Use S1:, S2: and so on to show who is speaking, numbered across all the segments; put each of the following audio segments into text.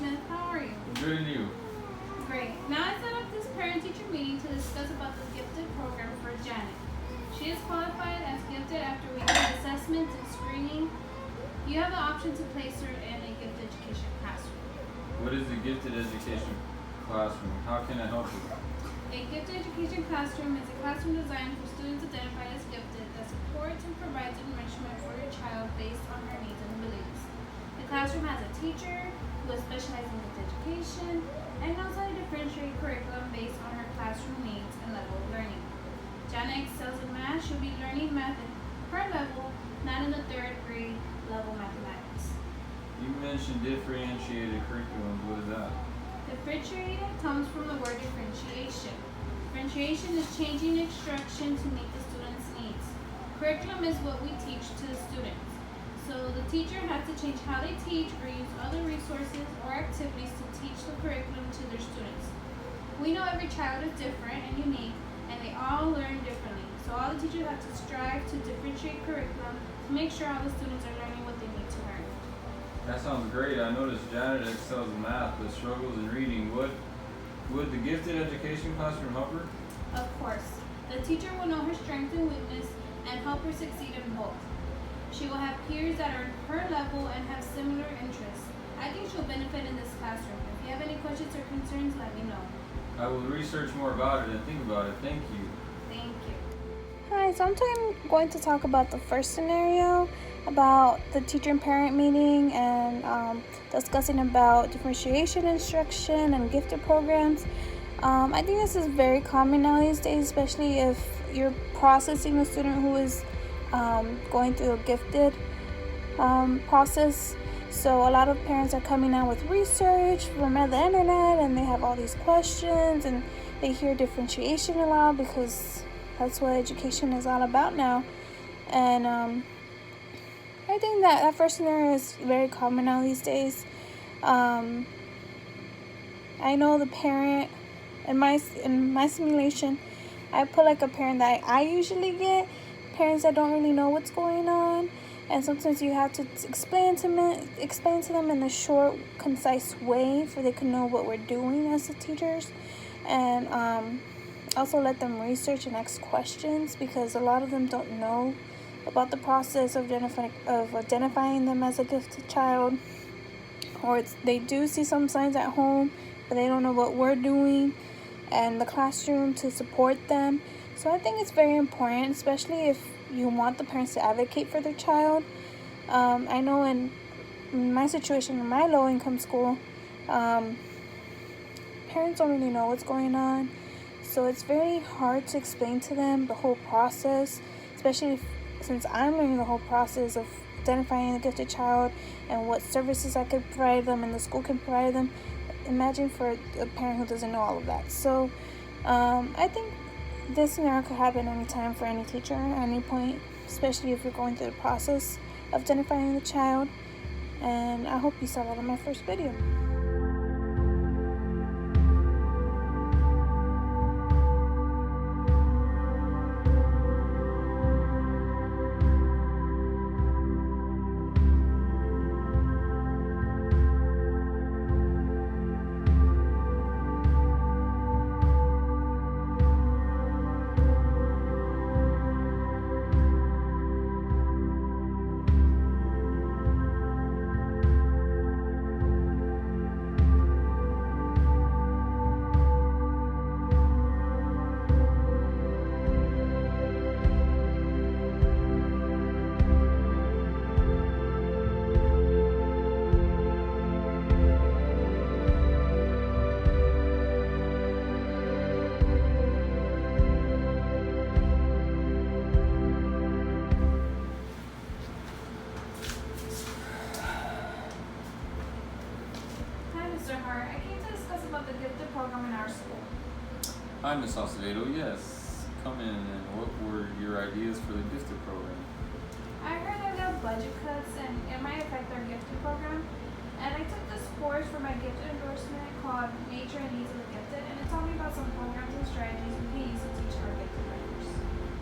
S1: Smith. How are you?
S2: Good and you?
S1: Great. Now I set up this parent-teacher meeting to discuss about the Gifted program for Janet. She is qualified as gifted after we did assessments and screening. You have the option to place her in a gifted education classroom.
S2: What is the gifted education classroom? How can I help you?
S1: A gifted education classroom is a classroom designed for students identified as gifted that supports and provides enrichment for your child based on their needs and abilities. The classroom has a teacher who is specializing in education and knows how to differentiate curriculum based on her classroom needs and level of learning. Janet excels in math. She'll be learning math at her level, not in the third grade level mathematics.
S2: You mentioned differentiated curriculum. What is that?
S1: Differentiated comes from the word differentiation. Differentiation is changing instruction to meet the student's needs. Curriculum is what we teach to the students. So the teacher has to change how they teach or use other resources or activities to teach the curriculum to their students. We know every child is different and unique, and they all learn differently. So all the teachers have to strive to differentiate curriculum to make sure all the students are learning what they need to learn.
S2: That sounds great. I noticed Janet excels in math but struggles in reading. Would the gifted education classroom help her?
S1: Of course, the teacher will know her strength and weakness and help her succeed in both. She will have peers that are her level and have similar interests. I think she'll benefit in this classroom. If you have any questions or concerns, let me know.
S2: I will research more about it and think about it. Thank you.
S1: Thank you.
S3: Hi, so I'm going to talk about the first scenario, about the teacher and parent meeting, and discussing about differentiation instruction and gifted programs. I think this is very common now these days, especially if you're processing a student who is going through a gifted process. So a lot of parents are coming out with research from the internet, and they have all these questions, and they hear differentiation a lot because that's what education is all about now. And I think that first scenario is very common now these days. I know the parent in my simulation, I put like a parent that I usually get, parents that don't really know what's going on, and sometimes you have to explain to them in a short, concise way for they can know what we're doing as the teachers, and also let them research and ask questions, because a lot of them don't know about the process of identifying them as a gifted child, or they do see some signs at home, but they don't know what we're doing and the classroom to support them. So I think it's very important, especially if you want the parents to advocate for their child. I know in my situation, in my low-income school, parents don't really know what's going on. So it's very hard to explain to them the whole process, especially since I'm learning the whole process of identifying a gifted child and what services I could provide them and the school can provide them. Imagine for a parent who doesn't know all of that. So I think this scenario could happen anytime for any teacher at any point, especially if you're going through the process of identifying the child. And I hope you saw that in my first video.
S1: The gifted program in our school.
S2: Hi, Miss Acevedo. Yes, come in. And what were your ideas for the gifted program?
S1: I heard that we have budget cuts and it might affect our gifted program. And I took this course for my gifted endorsement called Nature and Needs of the Gifted, and it taught me about some programs and strategies we can use to teach our gifted learners.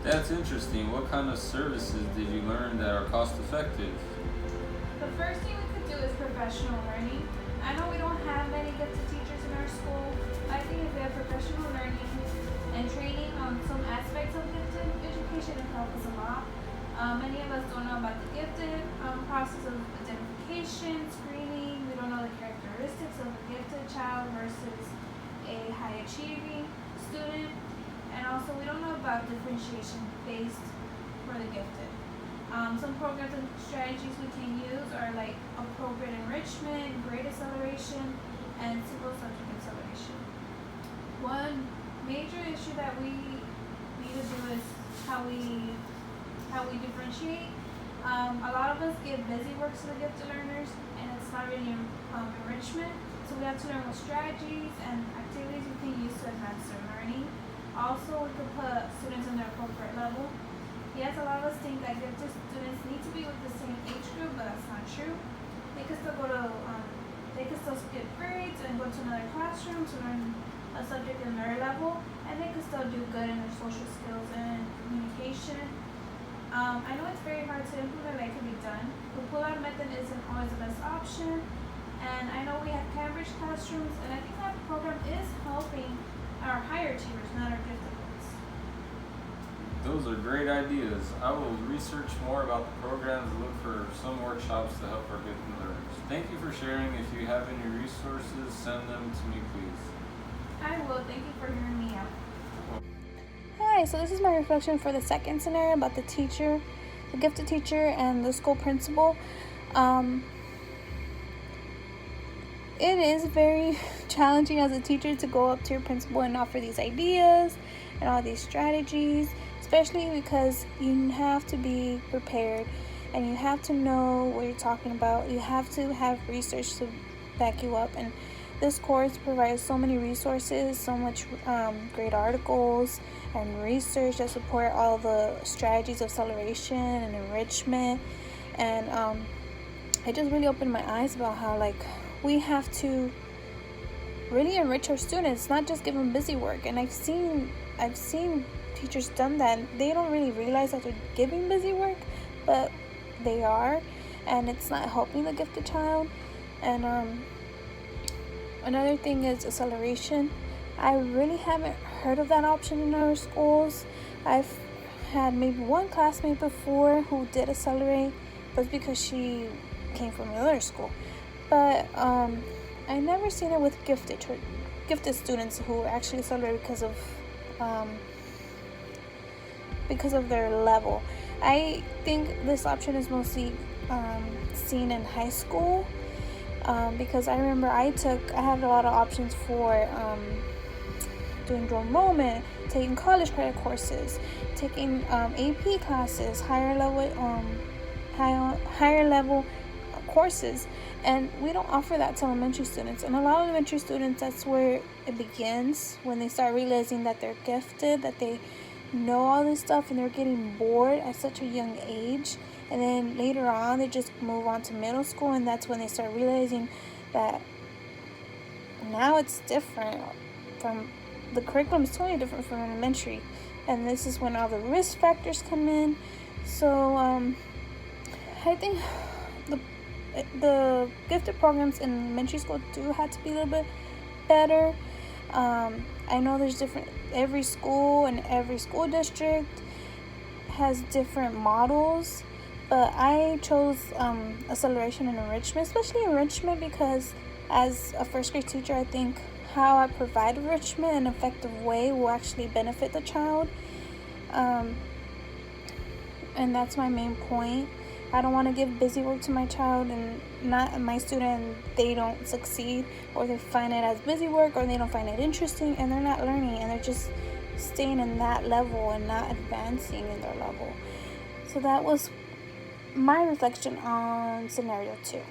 S2: That's interesting. What kind of services did you learn that are cost effective?
S1: The first thing we could do is professional learning. I know we don't have many gifted teachers in our school. I think if we have professional learning and training on some aspects of gifted education, it helps us a lot. Many of us don't know about the gifted process of identification, screening. We don't know the characteristics of a gifted child versus a high achieving student. And also we don't know about differentiation based for the gifted. Some programs and strategies we can use are like appropriate enrichment, grade acceleration, and simple subject acceleration. One major issue that we need to do is how we differentiate. A lot of us give busy work to the gifted learners, and it's not really enrichment. So we have to learn what strategies and activities we can use to advance their learning. Also, we could put students in their appropriate level. Yes, a lot of us think that gifted students need to be with the same age group, but that's not true. They could still they could still skip grades and go to another classroom to learn a subject in their level, and they could still do good in their social skills and communication. I know it's very hard to implement, but it can be done. The pull-out method isn't always the best option, and I know we have Cambridge classrooms, and I think that program is helping our higher achievers, not our gifted ones.
S2: Those are great ideas. I will research more about the programs and look for some workshops to help our gifted learners. Thank you for sharing. If you have any resources, send them to me, please.
S1: I will. Thank you for hearing me out.
S3: Hi, so this is my reflection for the second scenario about the teacher, the gifted teacher, and the school principal. It is very challenging as a teacher to go up to your principal and offer these ideas and all these strategies, especially because you have to be prepared and you have to know what you're talking about. You have to have research to back you up, and this course provides so many resources, so much great articles and research that support all the strategies of acceleration and enrichment. And it just really opened my eyes about how we have to really enrich our students, not just give them busy work. And I've seen teachers done that. They don't really realize that they're giving busy work, but they are, and it's not helping the gifted child. And another thing is acceleration. I really haven't heard of that option in our schools. I've had maybe one classmate before who did accelerate, but it's because she came from another school. But I never seen it with gifted students who actually accelerate because of their level. I think this option is mostly seen in high school, because I remember I had a lot of options for doing dual enrollment, taking college credit courses, taking AP classes, higher level courses, and we don't offer that to elementary students. And a lot of elementary students, that's where it begins, when they start realizing that they're gifted, that they know all this stuff, and they're getting bored at such a young age. And then later on they just move on to middle school, and that's when they start realizing that now it's different. From the curriculum is totally different from elementary, and this is when all the risk factors come in. So I think the gifted programs in elementary school do have to be a little bit better. I know there's different, every school and every school district has different models, but I chose acceleration and enrichment, especially enrichment, because as a first grade teacher, I think how I provide enrichment in an effective way will actually benefit the child, and that's my main point. I don't want to give busy work to my child and not my student, and they don't succeed, or they find it as busy work, or they don't find it interesting, and they're not learning, and they're just staying in that level and not advancing in their level. So that was my reflection on scenario 2.